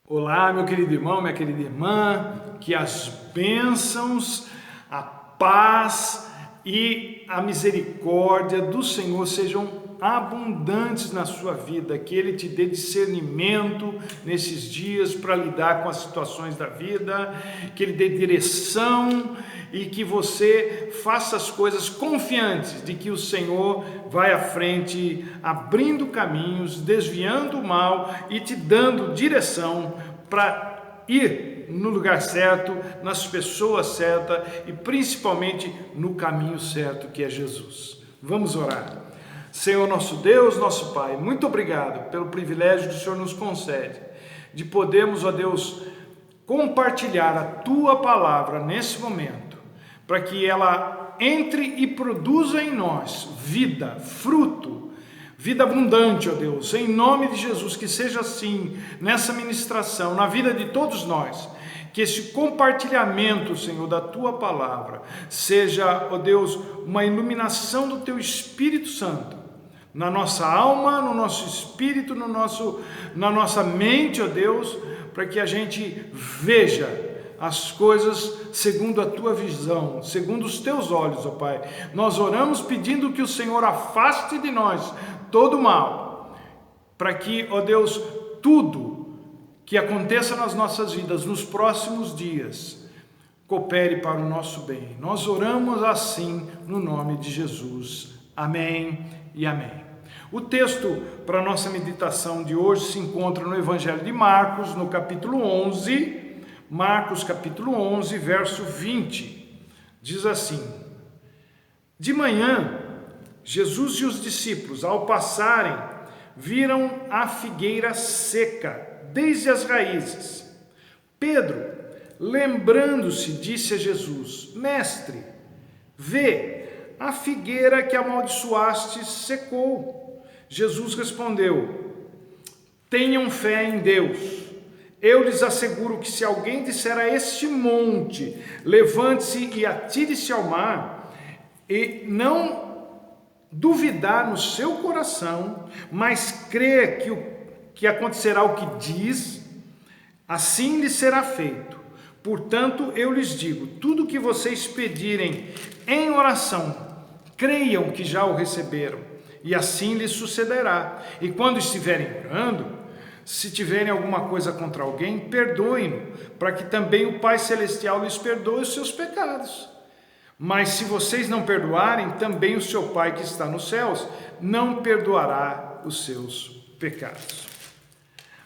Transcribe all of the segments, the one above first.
Olá, meu querido irmão, minha querida irmã, que as bênçãos, a paz e a misericórdia do Senhor sejam abundantes na sua vida, que Ele te dê discernimento nesses dias para lidar com as situações da vida, que Ele dê direção e que você faça as coisas confiantes de que o Senhor vai à frente, abrindo caminhos, desviando o mal e te dando direção para ir no lugar certo, nas pessoas certas e principalmente no caminho certo, que é Jesus. Vamos orar. Senhor nosso Deus, nosso Pai, muito obrigado pelo privilégio que o Senhor nos concede de podermos, ó Deus, compartilhar a Tua palavra nesse momento, para que ela entre e produza em nós vida, fruto, vida abundante, ó Deus, em nome de Jesus, que seja assim nessa ministração, na vida de todos nós, que esse compartilhamento, Senhor, da Tua palavra, seja, ó Deus, uma iluminação do Teu Espírito Santo, na nossa alma, no nosso espírito, na nossa mente, ó Deus, para que a gente veja as coisas segundo a Tua visão, segundo os Teus olhos, ó Pai. Nós oramos pedindo que o Senhor afaste de nós todo o mal, para que, ó Deus, tudo que aconteça nas nossas vidas nos próximos dias coopere para o nosso bem. Nós oramos assim no nome de Jesus. Amém e amém. O texto para a nossa meditação de hoje se encontra no Evangelho de Marcos, no capítulo 11, Marcos capítulo 11, verso 20. Diz assim: De manhã, Jesus e os discípulos, ao passarem, viram a figueira seca, desde as raízes. Pedro, lembrando-se, disse a Jesus: Mestre, vê, a figueira que amaldiçoaste secou. Jesus respondeu: Tenham fé em Deus. Eu lhes asseguro que se alguém disser a este monte, levante-se e atire-se ao mar, e não duvidar no seu coração, mas crer que acontecerá o que diz, assim lhe será feito. Portanto, eu lhes digo, tudo que vocês pedirem em oração, creiam que já o receberam, e assim lhes sucederá. E quando estiverem orando, se tiverem alguma coisa contra alguém, perdoem-no, para que também o Pai Celestial lhes perdoe os seus pecados. Mas se vocês não perdoarem, também o seu Pai que está nos céus não perdoará os seus pecados.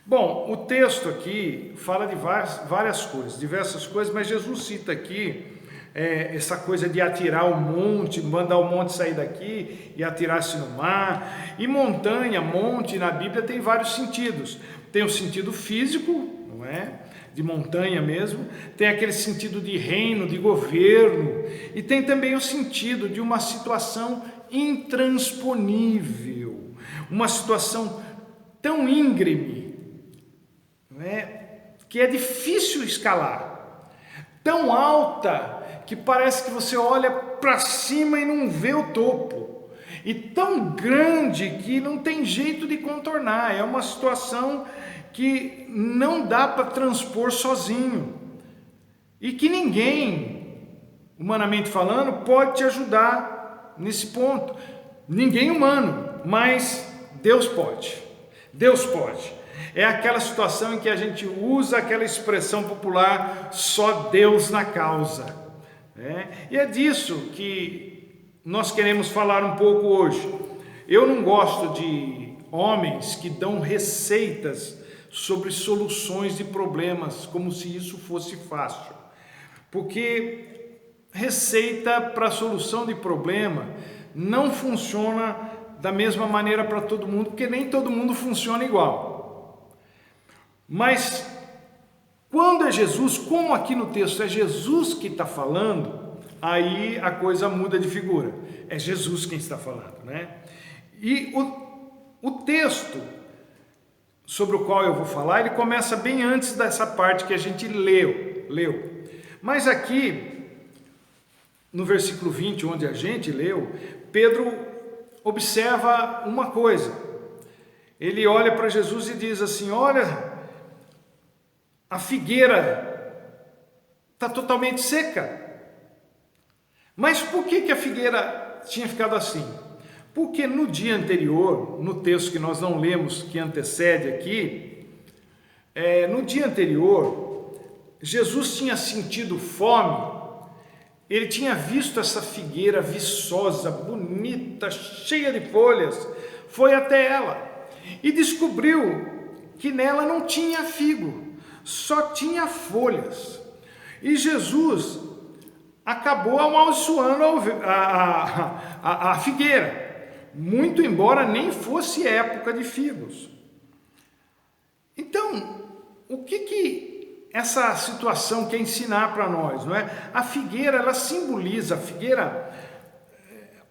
Bom, o texto aqui fala de várias coisas, diversas coisas, mas Jesus cita aqui essa coisa de atirar o monte, mandar o monte sair daqui e atirar-se no mar. E montanha, monte, na Bíblia tem vários sentidos. Tem o sentido físico, não é? De montanha mesmo, tem aquele sentido de reino, de governo, e tem também o sentido de uma situação intransponível, uma situação tão íngreme, não é? Que é difícil escalar, tão alta que parece que você olha para cima e não vê o topo, e tão grande que não tem jeito de contornar. É uma situação que não dá para transpor sozinho, e que ninguém, humanamente falando, pode te ajudar nesse ponto. Ninguém humano, mas Deus pode. Deus pode. É aquela situação em que a gente usa aquela expressão popular, só Deus na causa. E é disso que nós queremos falar um pouco hoje. Eu não gosto de homens que dão receitas sobre soluções de problemas, como se isso fosse fácil. Porque receita para solução de problema não funciona da mesma maneira para todo mundo, porque nem todo mundo funciona igual. Mas quando é Jesus, como aqui no texto é Jesus que está falando, aí a coisa muda de figura. É Jesus quem está falando, né? E o texto sobre o qual eu vou falar, ele começa bem antes dessa parte que a gente leu. Mas aqui, no versículo 20, onde a gente leu, Pedro observa uma coisa. Ele olha para Jesus e diz assim: olha, a figueira está totalmente seca. Mas por que a figueira tinha ficado assim? Porque no dia anterior, no texto que nós não lemos, que antecede aqui, no dia anterior, Jesus tinha sentido fome. Ele tinha visto essa figueira viçosa, bonita, cheia de folhas, foi até ela e descobriu que nela não tinha figo, só tinha folhas. E Jesus acabou amaldiçoando a figueira, muito embora nem fosse época de figos. Então, o que essa situação quer ensinar para nós, não é? A figueira, ela simboliza,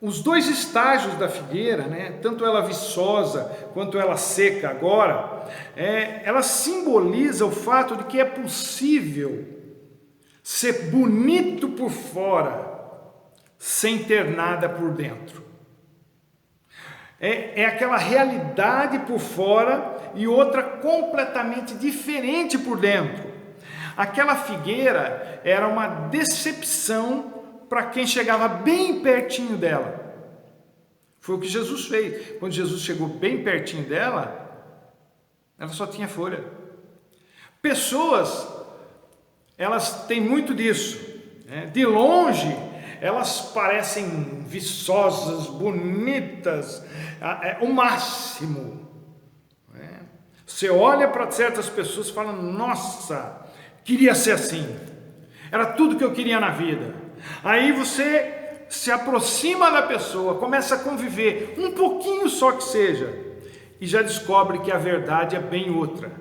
os dois estágios da figueira, né? Tanto ela viçosa quanto ela seca agora, ela simboliza o fato de que é possível ser bonito por fora sem ter nada por dentro. É aquela realidade por fora e outra completamente diferente por dentro. Aquela figueira era uma decepção para quem chegava bem pertinho dela. Foi o que Jesus fez. Quando Jesus chegou bem pertinho dela, ela só tinha folha. Pessoas, elas têm muito disso, né? De longe, elas parecem viçosas, bonitas, o máximo. Né? Você olha para certas pessoas e fala: nossa, queria ser assim, era tudo que eu queria na vida. Aí você se aproxima da pessoa, começa a conviver, um pouquinho só que seja, e já descobre que a verdade é bem outra.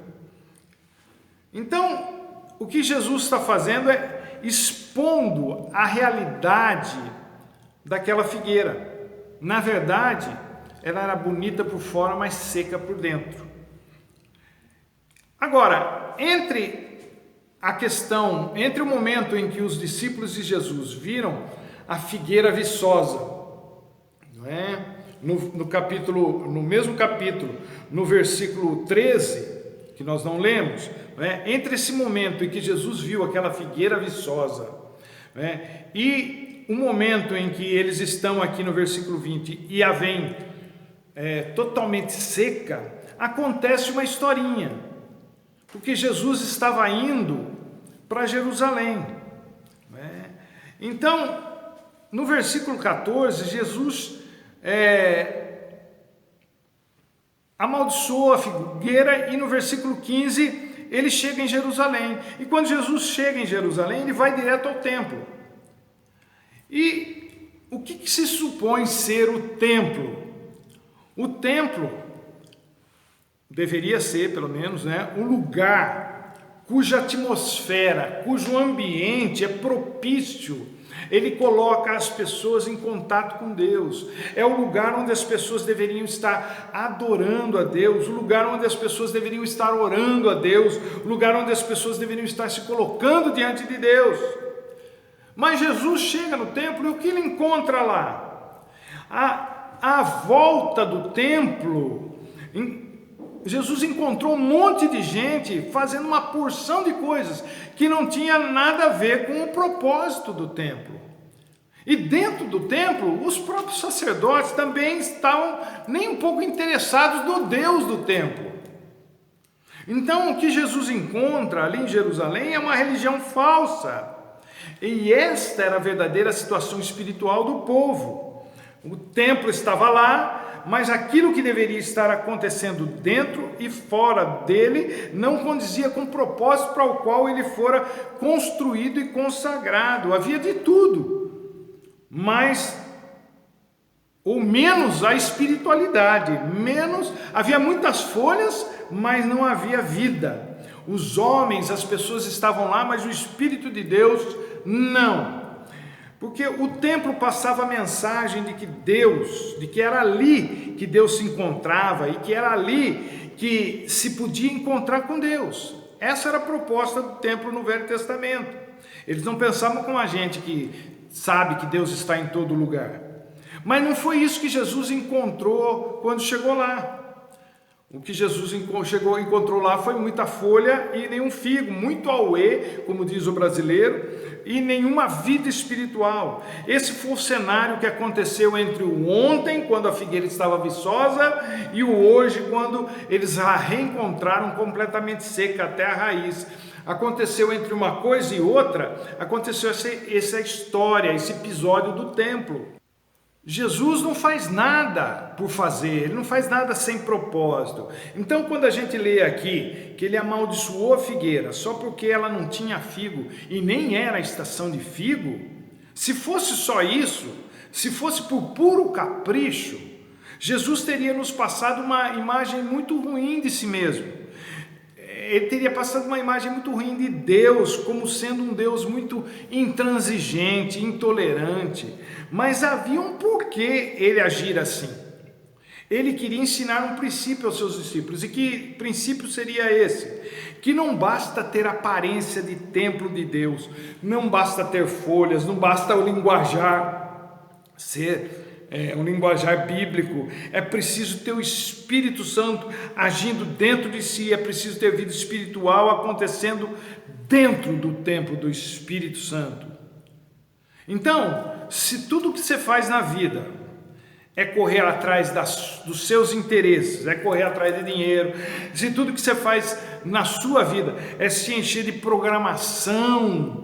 Então, o que Jesus está fazendo é expondo a realidade daquela figueira. Na verdade, ela era bonita por fora, mas seca por dentro. Agora, entre o momento em que os discípulos de Jesus viram a figueira viçosa, não é? No mesmo capítulo, no versículo 13, que nós não lemos, entre esse momento em que Jesus viu aquela figueira viçosa, e o momento em que eles estão aqui no versículo 20 e a veem totalmente seca, acontece uma historinha, porque Jesus estava indo para Jerusalém. Então, no versículo 14, Jesus amaldiçoa a figueira, e no versículo 15 ele chega em Jerusalém. E quando Jesus chega em Jerusalém, ele vai direto ao templo. E o que se supõe ser o templo? O templo deveria ser, pelo menos, um lugar cuja atmosfera, cujo ambiente é propício. Ele coloca as pessoas em contato com Deus. É o lugar onde as pessoas deveriam estar adorando a Deus, o lugar onde as pessoas deveriam estar orando a Deus, o lugar onde as pessoas deveriam estar se colocando diante de Deus. Mas Jesus chega no templo e o que ele encontra lá? À volta do templo, Jesus encontrou um monte de gente fazendo uma porção de coisas que não tinha nada a ver com o propósito do templo. E dentro do templo, os próprios sacerdotes também estavam nem um pouco interessados no Deus do templo. Então, o que Jesus encontra ali em Jerusalém é uma religião falsa. E esta era a verdadeira situação espiritual do povo. O templo estava lá, mas aquilo que deveria estar acontecendo dentro e fora dele não condizia com o propósito para o qual ele fora construído e consagrado. Havia de tudo, mas ou menos a espiritualidade, havia muitas folhas, mas não havia vida. Os homens, as pessoas estavam lá, mas o Espírito de Deus não. Porque o templo passava a mensagem de que era ali que Deus se encontrava e que era ali que se podia encontrar com Deus. Essa era a proposta do templo no Velho Testamento. Eles não pensavam como a gente que sabe que Deus está em todo lugar. Mas não foi isso que Jesus encontrou quando chegou lá. O que Jesus encontrou lá foi muita folha e nenhum figo, muito auê, como diz o brasileiro, e nenhuma vida espiritual. Esse foi o cenário que aconteceu entre o ontem, quando a figueira estava viçosa, e o hoje, quando eles a reencontraram completamente seca até a raiz. Aconteceu entre uma coisa e outra, aconteceu essa história, esse episódio do templo. Jesus não faz nada por fazer, ele não faz nada sem propósito. Então, quando a gente lê aqui que ele amaldiçoou a figueira só porque ela não tinha figo e nem era a estação de figo, se fosse só isso, se fosse por puro capricho, Jesus teria nos passado uma imagem muito ruim de si mesmo. Ele teria passado uma imagem muito ruim de Deus, como sendo um Deus muito intransigente, intolerante. Mas havia um porquê ele agir assim. Ele queria ensinar um princípio aos seus discípulos. E que princípio seria esse? Que não basta ter aparência de templo de Deus, não basta ter folhas, não basta o linguajar ser um linguajar bíblico, é preciso ter o Espírito Santo agindo dentro de si, é preciso ter vida espiritual acontecendo dentro do templo do Espírito Santo. Então, se tudo que você faz na vida é correr atrás dos seus interesses, é correr atrás de dinheiro, se tudo que você faz na sua vida é se encher de programação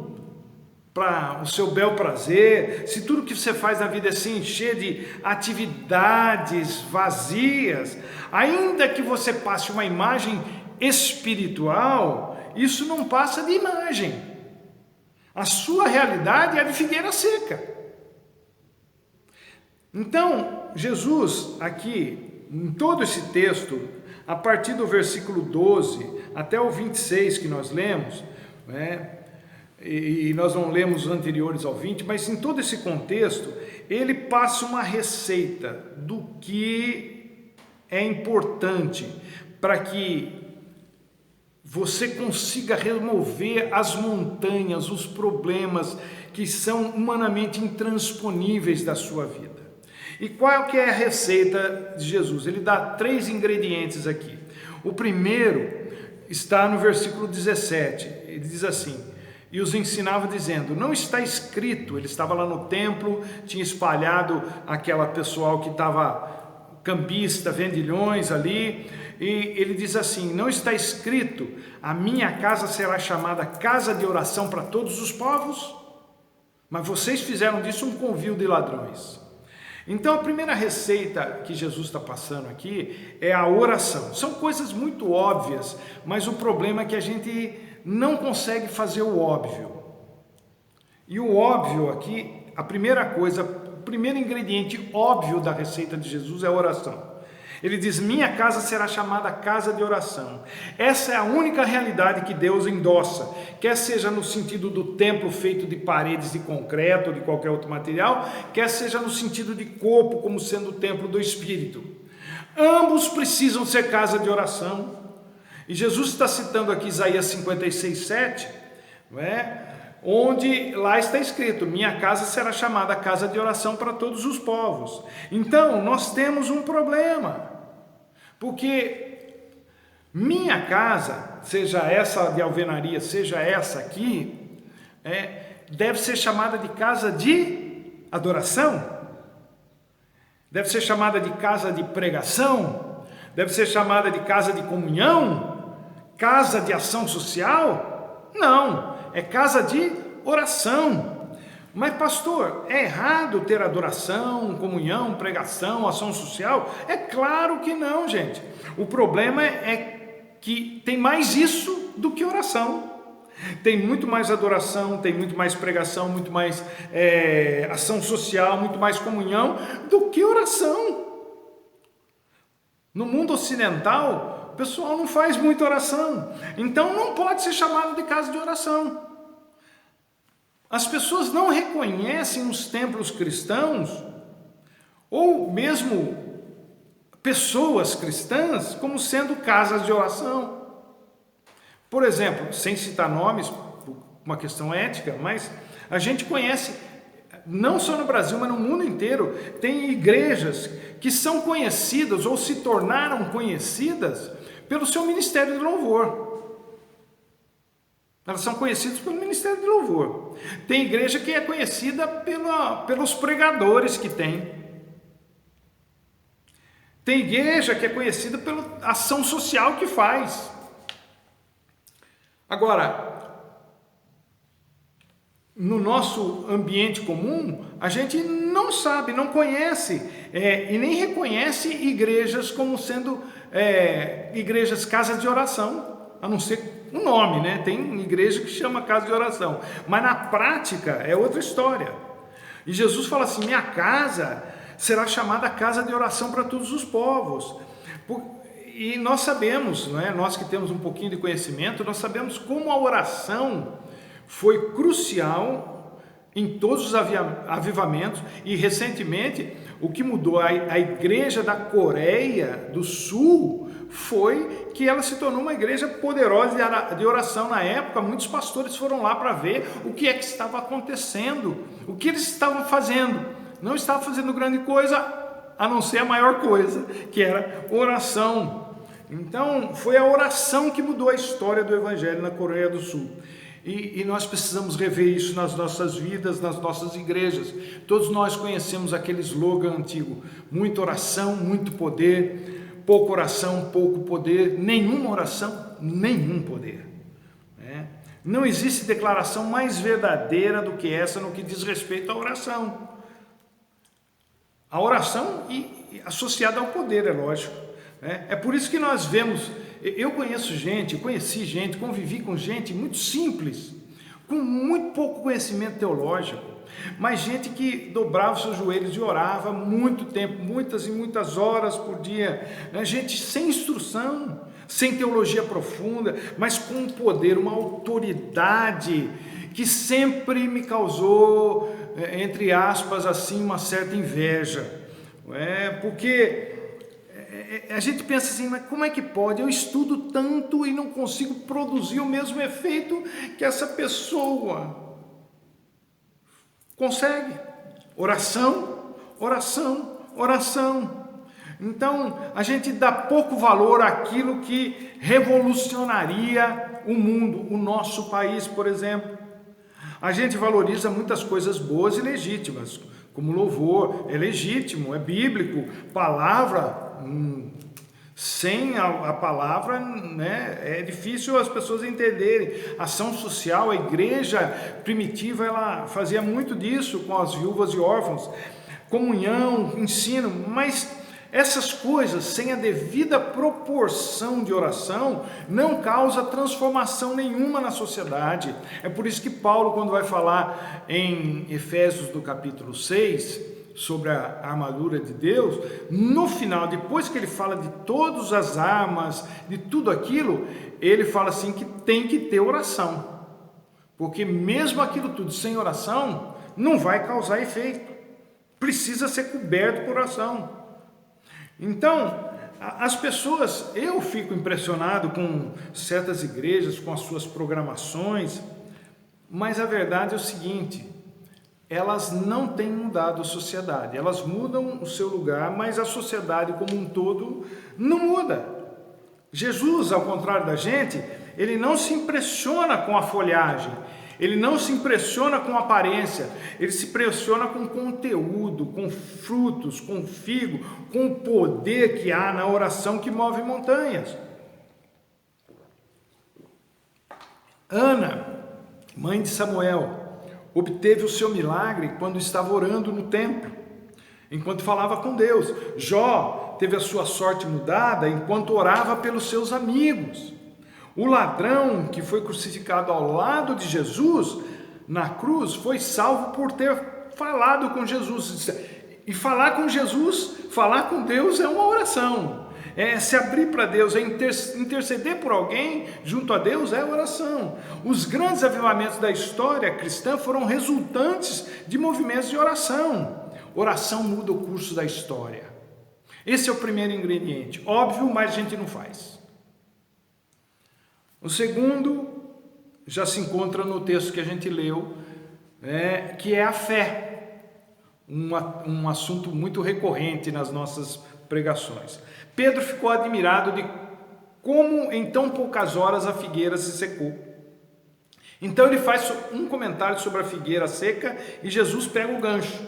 para o seu bel prazer, se tudo que você faz na vida é se encher de atividades vazias, ainda que você passe uma imagem espiritual, isso não passa de imagem. A sua realidade é a de figueira seca. Então, Jesus aqui, em todo esse texto, a partir do versículo 12 até o 26 que nós lemos, e nós não lemos os anteriores ao 20, mas em todo esse contexto, ele passa uma receita do que é importante para que você consiga remover as montanhas, os problemas que são humanamente intransponíveis da sua vida. E qual que é a receita de Jesus? Ele dá 3 ingredientes aqui. O primeiro está no versículo 17, ele diz assim: e os ensinava dizendo, não está escrito, ele estava lá no templo, tinha espalhado aquela pessoal que estava cambista, vendilhões ali, e ele diz assim, não está escrito, a minha casa será chamada casa de oração para todos os povos? Mas vocês fizeram disso um covil de ladrões. Então a primeira receita que Jesus está passando aqui é a oração. São coisas muito óbvias, mas o problema é que a gente não consegue fazer o óbvio. E o óbvio aqui, a primeira coisa, o primeiro ingrediente óbvio da receita de Jesus é a oração. Ele diz, minha casa será chamada casa de oração. Essa é a única realidade que Deus endossa, quer seja no sentido do templo feito de paredes de concreto ou de qualquer outro material, quer seja no sentido de corpo, como sendo o templo do Espírito. Ambos precisam ser casa de oração. E Jesus está citando aqui Isaías 56:7, onde lá está escrito, minha casa será chamada casa de oração para todos os povos. Então, nós temos um problema, porque minha casa, seja essa de alvenaria, seja essa aqui, deve ser chamada de casa de adoração, deve ser chamada de casa de pregação, deve ser chamada de casa de comunhão, casa de ação social? Não, é casa de oração. Mas pastor, é errado ter adoração, comunhão, pregação, ação social? É claro que não, gente. O problema é que tem mais isso do que oração. Tem muito mais adoração, tem muito mais pregação, muito mais ação social, muito mais comunhão do que oração. No mundo ocidental, o pessoal não faz muita oração, então não pode ser chamado de casa de oração. As pessoas não reconhecem os templos cristãos, ou mesmo pessoas cristãs, como sendo casas de oração. Por exemplo, sem citar nomes, por uma questão ética, mas a gente conhece não só no Brasil, mas no mundo inteiro, tem igrejas que são conhecidas ou se tornaram conhecidas pelo seu ministério de louvor. Elas são conhecidas pelo ministério de louvor. Tem igreja que é conhecida pelos pregadores que tem. Tem igreja que é conhecida pela ação social que faz. Agora, no nosso ambiente comum, a gente não sabe, não conhece e nem reconhece igrejas como sendo igrejas casas de oração, a não ser o nome, né? Tem igreja que chama casa de oração, mas na prática é outra história. E Jesus fala assim: minha casa será chamada casa de oração para todos os povos. E nós sabemos, não é? Nós que temos um pouquinho de conhecimento, nós sabemos como a oração foi crucial em todos os avivamentos, e recentemente o que mudou a igreja da Coreia do Sul foi que ela se tornou uma igreja poderosa de oração. Na época, muitos pastores foram lá para ver o que é que estava acontecendo, o que eles estavam fazendo. Não estavam fazendo grande coisa, a não ser a maior coisa, que era oração. Então, foi a oração que mudou a história do Evangelho na Coreia do Sul. E nós precisamos rever isso nas nossas vidas, nas nossas igrejas. Todos nós conhecemos aquele slogan antigo: muita oração, muito poder, pouca oração, pouco poder, nenhuma oração, nenhum poder. Não existe declaração mais verdadeira do que essa no que diz respeito à oração. A oração associada ao poder, é lógico. É por isso que nós vemos, eu conheci gente, convivi com gente muito simples, com muito pouco conhecimento teológico, mas gente que dobrava os seus joelhos e orava muito tempo, muitas e muitas horas por dia, gente sem instrução, sem teologia profunda, mas com um poder, uma autoridade que sempre me causou, entre aspas, assim, uma certa inveja. Porque a gente pensa assim: mas como é que pode? Eu estudo tanto e não consigo produzir o mesmo efeito que essa pessoa consegue. Oração, oração, oração. Então, a gente dá pouco valor àquilo que revolucionaria o mundo, o nosso país, por exemplo. A gente valoriza muitas coisas boas e legítimas, como louvor, é legítimo, é bíblico, palavra, sem a palavra, é difícil as pessoas entenderem. Ação social, a igreja primitiva, ela fazia muito disso com as viúvas e órfãos, comunhão, ensino, mas essas coisas, sem a devida proporção de oração, não causa transformação nenhuma na sociedade. É por isso que Paulo, quando vai falar em Efésios do capítulo 6, sobre a armadura de Deus, no final, depois que ele fala de todas as armas, de tudo aquilo, ele fala assim que tem que ter oração. Porque mesmo aquilo tudo sem oração, não vai causar efeito. Precisa ser coberto por oração. Então, as pessoas, eu fico impressionado com certas igrejas, com as suas programações, mas a verdade é o seguinte: elas não têm mudado a sociedade, elas mudam o seu lugar, mas a sociedade como um todo não muda. Jesus, ao contrário da gente, ele não se impressiona com a folhagem, ele não se impressiona com a aparência, ele se impressiona com conteúdo, com frutos, com figo, com o poder que há na oração que move montanhas. Ana, mãe de Samuel, obteve o seu milagre quando estava orando no templo, enquanto falava com Deus. Jó teve a sua sorte mudada enquanto orava pelos seus amigos. O ladrão que foi crucificado ao lado de Jesus na cruz foi salvo por ter falado com Jesus. E falar com Jesus, falar com Deus é uma oração. É se abrir para Deus, é interceder por alguém junto a Deus, é oração. Os grandes avivamentos da história cristã foram resultantes de movimentos de oração. Oração muda o curso da história. Esse é o primeiro ingrediente. Óbvio, mas a gente não faz. O segundo já se encontra no texto que a gente leu, que é a fé. um assunto muito recorrente nas nossas pregações. Pedro ficou admirado de como em tão poucas horas a figueira se secou. Então ele faz um comentário sobre a figueira seca e Jesus pega o gancho.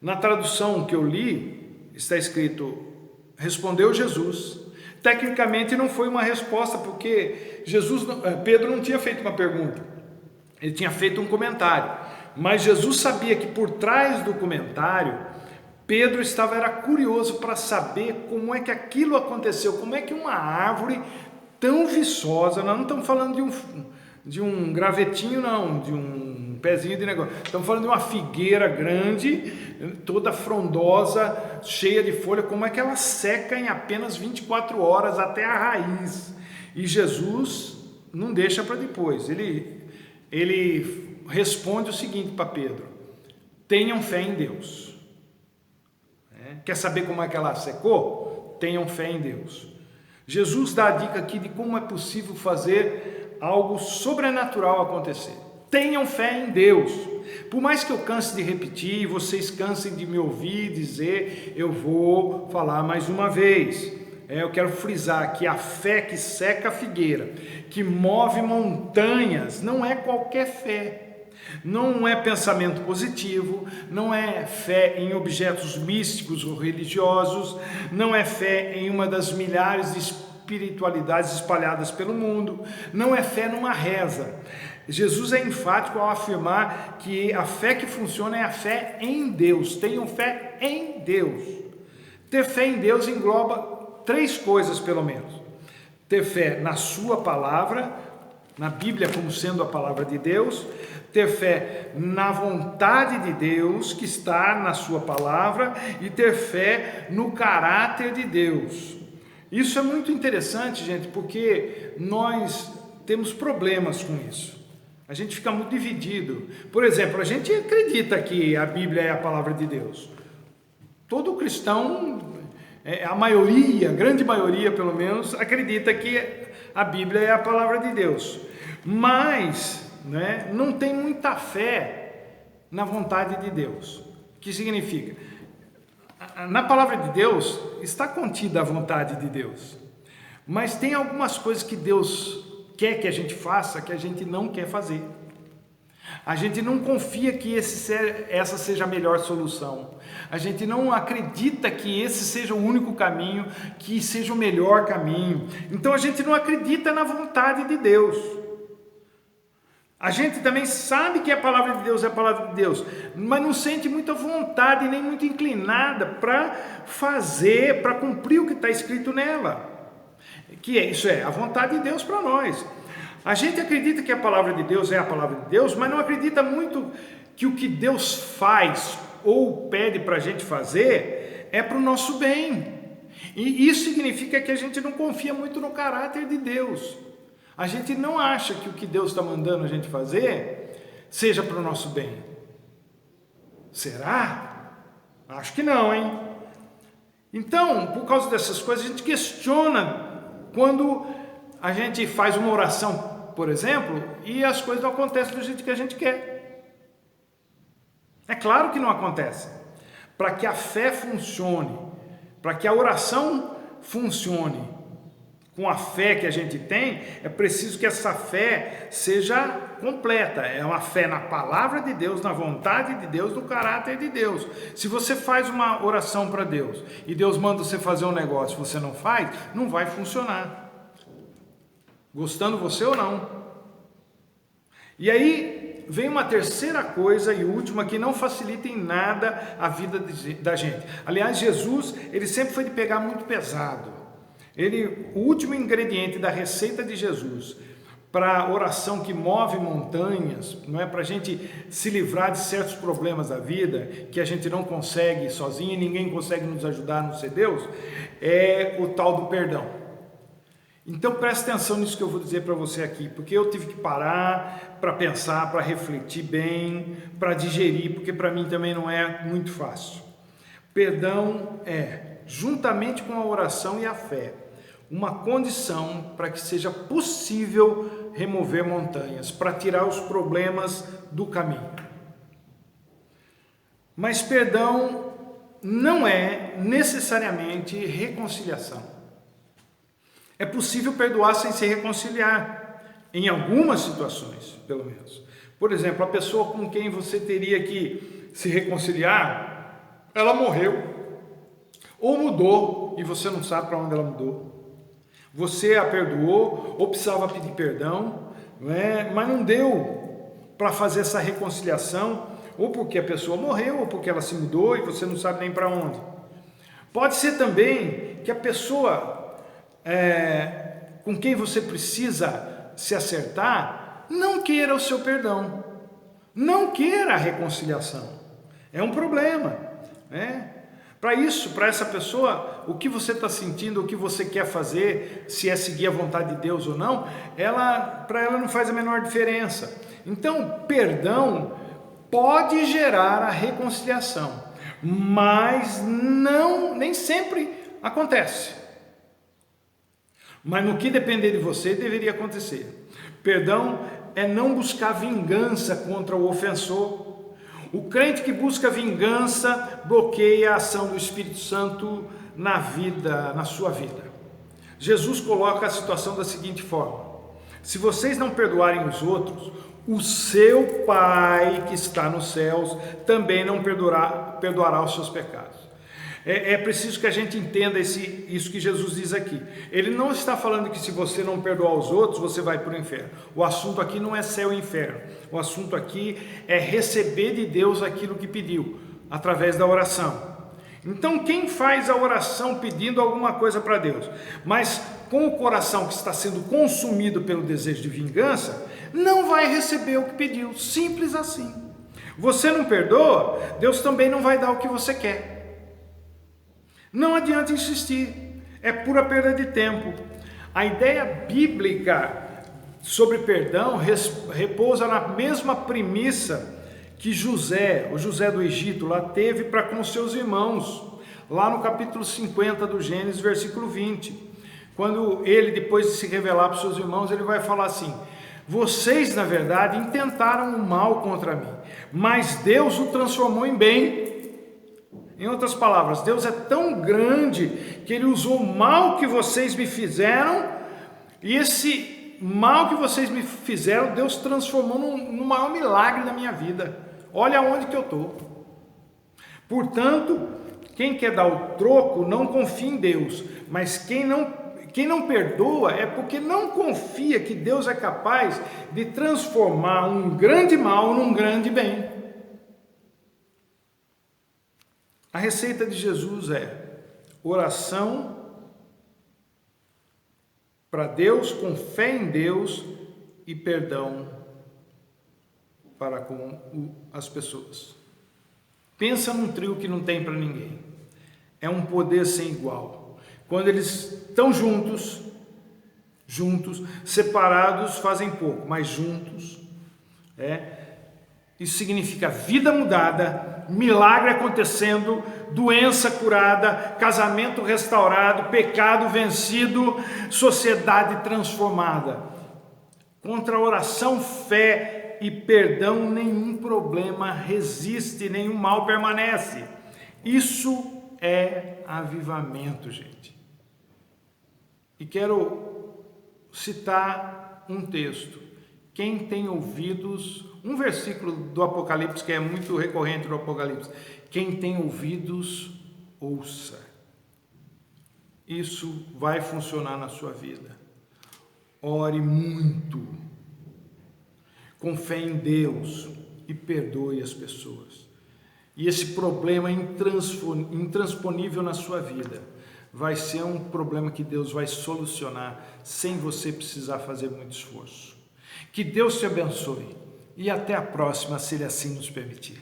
Na tradução que eu li, está escrito: respondeu Jesus. Tecnicamente não foi uma resposta, porque Pedro não tinha feito uma pergunta, ele tinha feito um comentário. Mas Jesus sabia que por trás do comentário, Pedro era curioso para saber como é que aquilo aconteceu, como é que uma árvore tão viçosa, nós não estamos falando de um gravetinho não, de um pezinho de negócio, estamos falando de uma figueira grande, toda frondosa, cheia de folha, como é que ela seca em apenas 24 horas até a raiz? E Jesus não deixa para depois, ele responde o seguinte para Pedro: tenham fé em Deus. Quer saber como é que ela secou? Tenham fé em Deus. Jesus dá a dica aqui de como é possível fazer algo sobrenatural acontecer. Tenham fé em Deus. Por mais que eu canse de repetir, vocês cansem de me ouvir dizer, eu vou falar mais uma vez. Eu quero frisar que a fé que seca a figueira, que move montanhas, não é qualquer fé. Não é pensamento positivo, não é fé em objetos místicos ou religiosos, não é fé em uma das milhares de espiritualidades espalhadas pelo mundo, não é fé numa reza. Jesus é enfático ao afirmar que a fé que funciona é a fé em Deus. Tenham fé em Deus. Ter fé em Deus engloba 3 coisas pelo menos: ter fé na sua palavra, na Bíblia como sendo a palavra de Deus, ter fé na vontade de Deus que está na sua palavra e ter fé no caráter de Deus. Isso é muito interessante, gente, porque nós temos problemas com isso. A gente fica muito dividido. Por exemplo, a gente acredita que a Bíblia é a palavra de Deus. Todo cristão, a maioria, a grande maioria pelo menos, acredita que a Bíblia é a palavra de Deus. Mas não tem muita fé na vontade de Deus. O que significa? Na palavra de Deus está contida a vontade de Deus, mas tem algumas coisas que Deus quer que a gente faça que a gente não quer fazer. A gente não confia que essa seja a melhor solução. A gente não acredita que esse seja o único caminho, que seja o melhor caminho. Então a gente não acredita na vontade de Deus. A gente também sabe que a palavra de Deus é a palavra de Deus, mas não sente muita vontade, nem muito inclinada para fazer, para cumprir o que está escrito nela. Isso é a vontade de Deus para nós. A gente acredita que a palavra de Deus é a palavra de Deus, mas não acredita muito que o que Deus faz ou pede para a gente fazer é para o nosso bem. E isso significa que a gente não confia muito no caráter de Deus. A gente não acha que o que Deus está mandando a gente fazer seja para o nosso bem. Será? Acho que não, hein? Então, por causa dessas coisas, a gente questiona quando a gente faz uma oração, por exemplo, e as coisas não acontecem do jeito que a gente quer. É claro que não acontece. Para que a fé funcione, para que a oração funcione, com a fé que a gente tem, é preciso que essa fé seja completa. É uma fé na palavra de Deus, na vontade de Deus, no caráter de Deus. Se você faz uma oração para Deus e Deus manda você fazer um negócio, você não faz, não vai funcionar. Gostando você ou não. E aí vem uma terceira coisa e última que não facilita em nada a vida da gente. Aliás, Jesus, ele sempre foi de pegar muito pesado. O último ingrediente da receita de Jesus para a oração que move montanhas, não é, para a gente se livrar de certos problemas da vida que a gente não consegue sozinho e ninguém consegue nos ajudar a não ser Deus, é o tal do perdão. Então preste atenção nisso que eu vou dizer para você aqui, porque eu tive que parar para pensar, para refletir bem, para digerir, porque para mim também não é muito fácil. Perdão é, juntamente com a oração e a fé, uma condição para que seja possível remover montanhas, para tirar os problemas do caminho. Mas perdão não é necessariamente reconciliação. É possível perdoar sem se reconciliar, em algumas situações, pelo menos. Por exemplo, a pessoa com quem você teria que se reconciliar, ela morreu, ou mudou, e você não sabe para onde ela mudou. Você a perdoou, ou precisava pedir perdão, mas não deu para fazer essa reconciliação, ou porque a pessoa morreu, ou porque ela se mudou e você não sabe nem para onde. Pode ser também que a pessoa com quem você precisa se acertar não queira o seu perdão, não queira a reconciliação. É um problema, né? Para isso, para essa pessoa, o que você está sentindo, o que você quer fazer, se é seguir a vontade de Deus ou não, para ela não faz a menor diferença. Então, perdão pode gerar a reconciliação, mas nem sempre acontece. Mas no que depender de você, deveria acontecer. Perdão é não buscar vingança contra o ofensor. O crente que busca vingança bloqueia a ação do Espírito Santo na sua vida. Jesus coloca a situação da seguinte forma: se vocês não perdoarem os outros, o seu Pai que está nos céus também não perdoará os seus pecados. É preciso que a gente entenda isso que Jesus diz aqui. Ele não está falando que se você não perdoar os outros, você vai para o inferno. O assunto aqui não é céu e inferno. O assunto aqui é receber de Deus aquilo que pediu, através da oração. Então, quem faz a oração pedindo alguma coisa para Deus, mas com o coração que está sendo consumido pelo desejo de vingança, não vai receber o que pediu. Simples assim. Você não perdoa, Deus também não vai dar o que você quer. Não adianta insistir, é pura perda de tempo. A ideia bíblica sobre perdão repousa na mesma premissa que o José do Egito, lá teve para com seus irmãos, lá no capítulo 50 do Gênesis, versículo 20. Quando ele, depois de se revelar para os seus irmãos, ele vai falar assim: vocês, na verdade, intentaram o mal contra mim, mas Deus o transformou em bem. Em outras palavras, Deus é tão grande que Ele usou o mal que vocês me fizeram, e esse mal que vocês me fizeram, Deus transformou no maior milagre da minha vida. Olha onde que eu estou. Portanto, quem quer dar o troco não confia em Deus, mas quem não perdoa é porque não confia que Deus é capaz de transformar um grande mal num grande bem. A receita de Jesus é oração para Deus, com fé em Deus e perdão para com as pessoas. Pensa num trio que não tem para ninguém. É um poder sem igual. Quando eles estão juntos, separados fazem pouco, mas juntos, isso significa vida mudada, milagre acontecendo, doença curada, casamento restaurado, pecado vencido, sociedade transformada. Contra a oração, fé e perdão, nenhum problema resiste, nenhum mal permanece. Isso é avivamento, gente. E quero citar um texto. Quem tem ouvidos, um versículo do Apocalipse que é muito recorrente no Apocalipse: quem tem ouvidos, ouça. Isso vai funcionar na sua vida. Ore muito, com fé em Deus, e perdoe as pessoas. E esse problema intransponível na sua vida vai ser um problema que Deus vai solucionar sem você precisar fazer muito esforço. Que Deus te abençoe e até a próxima, se Ele assim nos permitir.